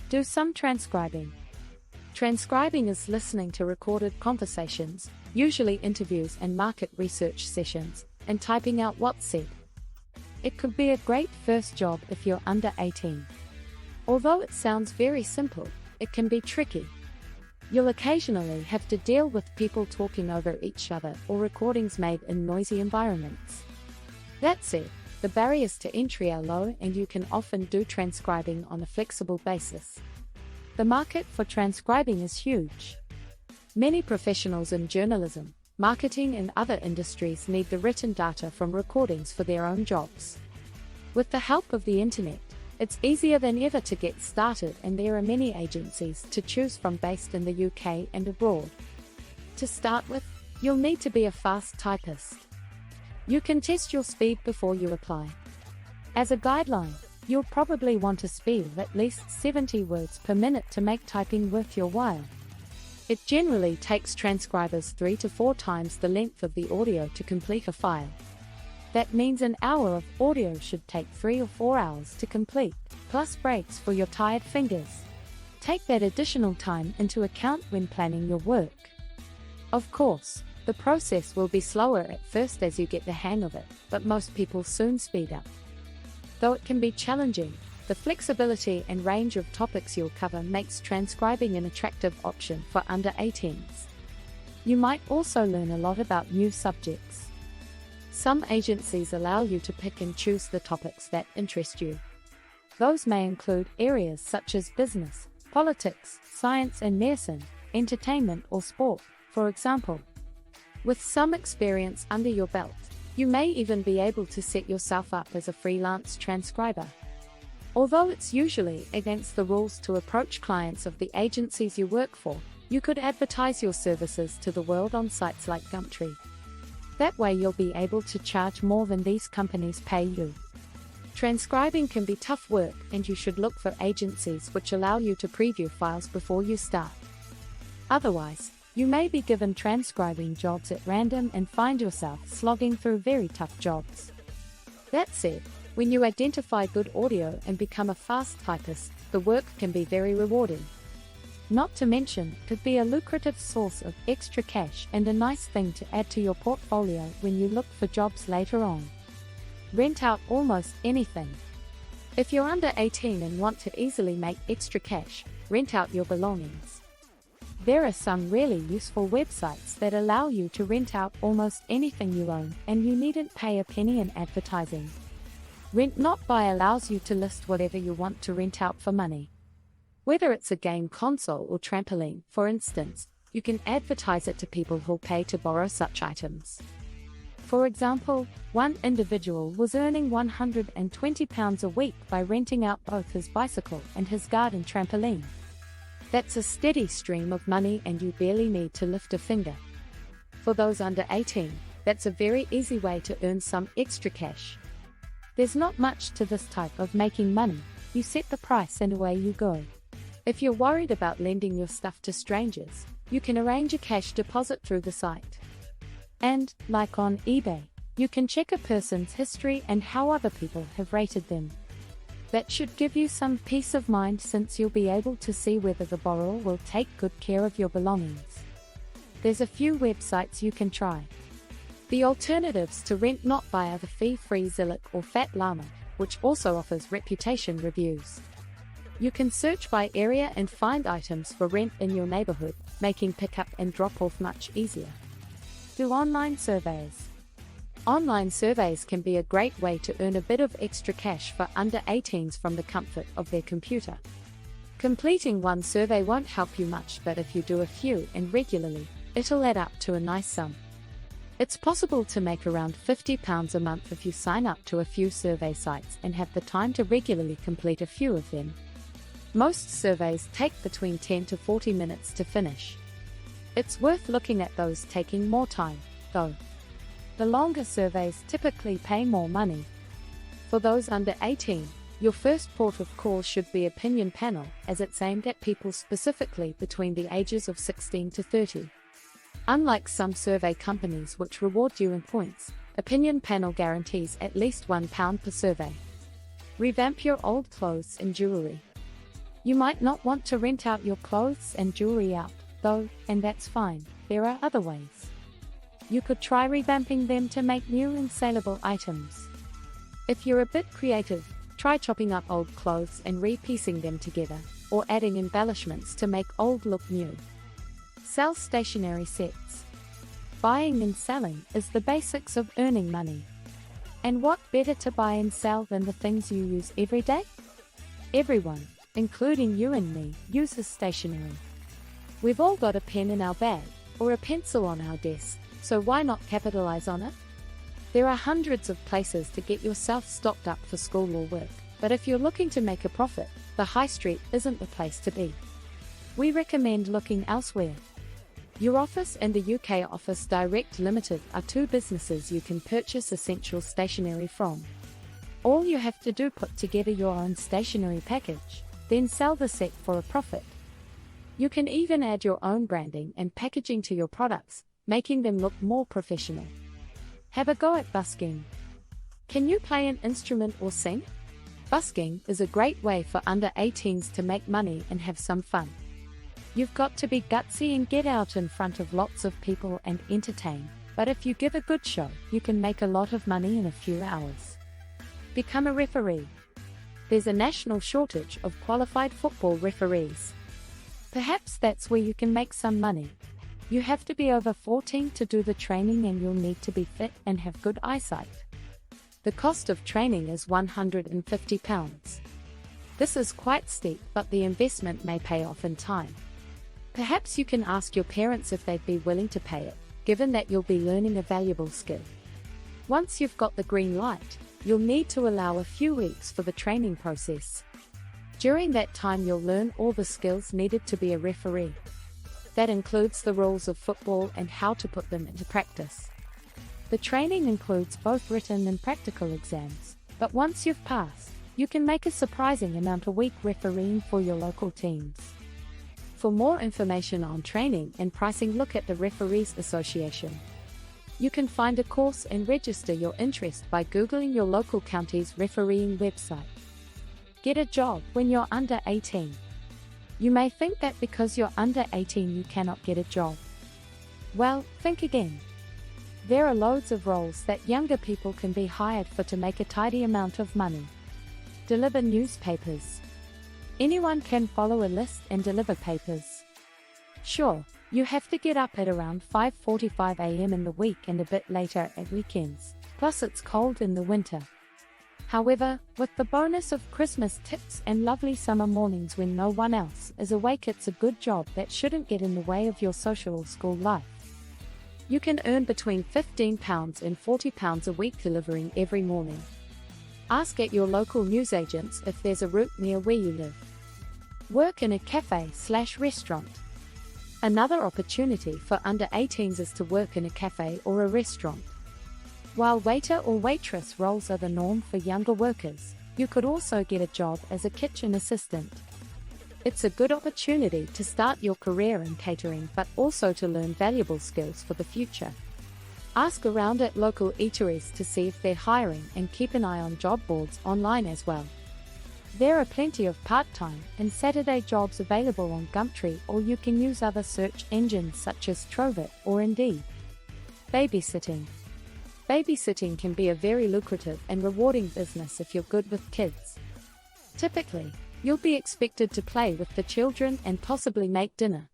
Do some transcribing. Transcribing is listening to recorded conversations, usually interviews and market research sessions, and typing out what's said. It could be a great first job if you're under 18. Although it sounds very simple, it can be tricky. You'll occasionally have to deal with people talking over each other or recordings made in noisy environments. That said, the barriers to entry are low and you can often do transcribing on a flexible basis. The market for transcribing is huge. Many professionals in journalism, marketing and other industries need the written data from recordings for their own jobs. With the help of the internet, it's easier than ever to get started, and there are many agencies to choose from based in the UK and abroad. To start with, you'll need to be a fast typist. You can test your speed before you apply. As a guideline, you'll probably want a speed of at least 70 words per minute to make typing worth your while. It generally takes transcribers 3 to 4 times the length of the audio to complete a file. That means an hour of audio should take 3 or 4 hours to complete, plus breaks for your tired fingers. Take that additional time into account when planning your work. Of course, the process will be slower at first as you get the hang of it, but most people soon speed up. Though it can be challenging, the flexibility and range of topics you'll cover makes transcribing an attractive option for under 18s. You might also learn a lot about new subjects. Some agencies allow you to pick and choose the topics that interest you. Those may include areas such as business, politics, science and medicine, entertainment or sport, for example. With some experience under your belt, you may even be able to set yourself up as a freelance transcriber. Although it's usually against the rules to approach clients of the agencies you work for, you could advertise your services to the world on sites like Gumtree. That way you'll be able to charge more than these companies pay you. Transcribing can be tough work, and you should look for agencies which allow you to preview files before you start. Otherwise, you may be given transcribing jobs at random and find yourself slogging through very tough jobs. That said, when you identify good audio and become a fast typist, the work can be very rewarding. Not to mention, it could be a lucrative source of extra cash and a nice thing to add to your portfolio when you look for jobs later on. Rent out almost anything. If you're under 18 and want to easily make extra cash, rent out your belongings. There are some really useful websites that allow you to rent out almost anything you own, and you needn't pay a penny in advertising. Rent Not Buy allows you to list whatever you want to rent out for money. Whether it's a game console or trampoline, for instance, you can advertise it to people who'll pay to borrow such items. For example, one individual was earning £120 a week by renting out both his bicycle and his garden trampoline. That's a steady stream of money, and you barely need to lift a finger. For those under 18, that's a very easy way to earn some extra cash. There's not much to this type of making money. You set the price and away you go. If you're worried about lending your stuff to strangers, you can arrange a cash deposit through the site. And, like on eBay, you can check a person's history and how other people have rated them. That should give you some peace of mind, since you'll be able to see whether the borrower will take good care of your belongings. There's a few websites you can try. The alternatives to Rent Not Buy are the fee-free Zillow or Fat Llama, which also offers reputation reviews. You can search by area and find items for rent in your neighborhood, making pickup and drop-off much easier. Do online surveys. Online surveys can be a great way to earn a bit of extra cash for under 18s from the comfort of their computer. Completing one survey won't help you much, but if you do a few and regularly, it'll add up to a nice sum. It's possible to make around £50 a month if you sign up to a few survey sites and have the time to regularly complete a few of them. Most surveys take between 10 to 40 minutes to finish. It's worth looking at those taking more time, though. The longer surveys typically pay more money. For those under 18, your first port of call should be Opinion Panel, as it's aimed at people specifically between the ages of 16 to 30. Unlike some survey companies which reward you in points, Opinion Panel guarantees at least £1 per survey. Revamp your old clothes and jewelry. You might not want to rent out your clothes and jewelry out, though, and that's fine. There are other ways. You could try revamping them to make new and saleable items. If you're a bit creative, try chopping up old clothes and repiecing them together, or adding embellishments to make old look new. Sell stationery sets. Buying and selling is the basics of earning money. And what better to buy and sell than the things you use every day? Everyone, including you and me, uses stationery. We've all got a pen in our bag, or a pencil on our desk, so why not capitalize on it? There are hundreds of places to get yourself stocked up for school or work, but if you're looking to make a profit, the high street isn't the place to be. We recommend looking elsewhere. Your Office and the UK Office Direct Limited are two businesses you can purchase essential stationery from. All you have to do put together your own stationery package, then sell the set for a profit. You can even add your own branding and packaging to your products, making them look more professional. Have a go at busking. Can you play an instrument or sing? Busking is a great way for under 18s to make money and have some fun. You've got to be gutsy and get out in front of lots of people and entertain, but if you give a good show, you can make a lot of money in a few hours. Become a referee. There's a national shortage of qualified football referees. Perhaps that's where you can make some money. You have to be over 14 to do the training, and you'll need to be fit and have good eyesight. The cost of training is £150. This is quite steep, but the investment may pay off in time. Perhaps you can ask your parents if they'd be willing to pay it, given that you'll be learning a valuable skill. Once you've got the green light, you'll need to allow a few weeks for the training process. During that time, you'll learn all the skills needed to be a referee. That includes the rules of football and how to put them into practice. The training includes both written and practical exams, but once you've passed, you can make a surprising amount a week refereeing for your local teams. For more information on training and pricing, look at the Referees Association. You can find a course and register your interest by Googling your local county's refereeing website. Get a job when you're under 18. You may think that because you're under 18 you cannot get a job. Well, think again. There are loads of roles that younger people can be hired for to make a tidy amount of money. Deliver newspapers. Anyone can follow a list and deliver papers. Sure, you have to get up at around 5:45 a.m. in the week and a bit later at weekends, plus it's cold in the winter. However, with the bonus of Christmas tips and lovely summer mornings when no one else is awake, it's a good job that shouldn't get in the way of your social or school life. You can earn between £15 and £40 a week delivering every morning. Ask at your local newsagents if there's a route near where you live. Work in a cafe/restaurant. Another opportunity for under 18s is to work in a cafe or a restaurant. While waiter or waitress roles are the norm for younger workers, you could also get a job as a kitchen assistant. It's a good opportunity to start your career in catering, but also to learn valuable skills for the future. Ask around at local eateries to see if they're hiring, and keep an eye on job boards online as well. There are plenty of part-time and Saturday jobs available on Gumtree, or you can use other search engines such as Trovet or Indeed. Babysitting. Babysitting can be a very lucrative and rewarding business if you're good with kids. Typically, you'll be expected to play with the children and possibly make dinner.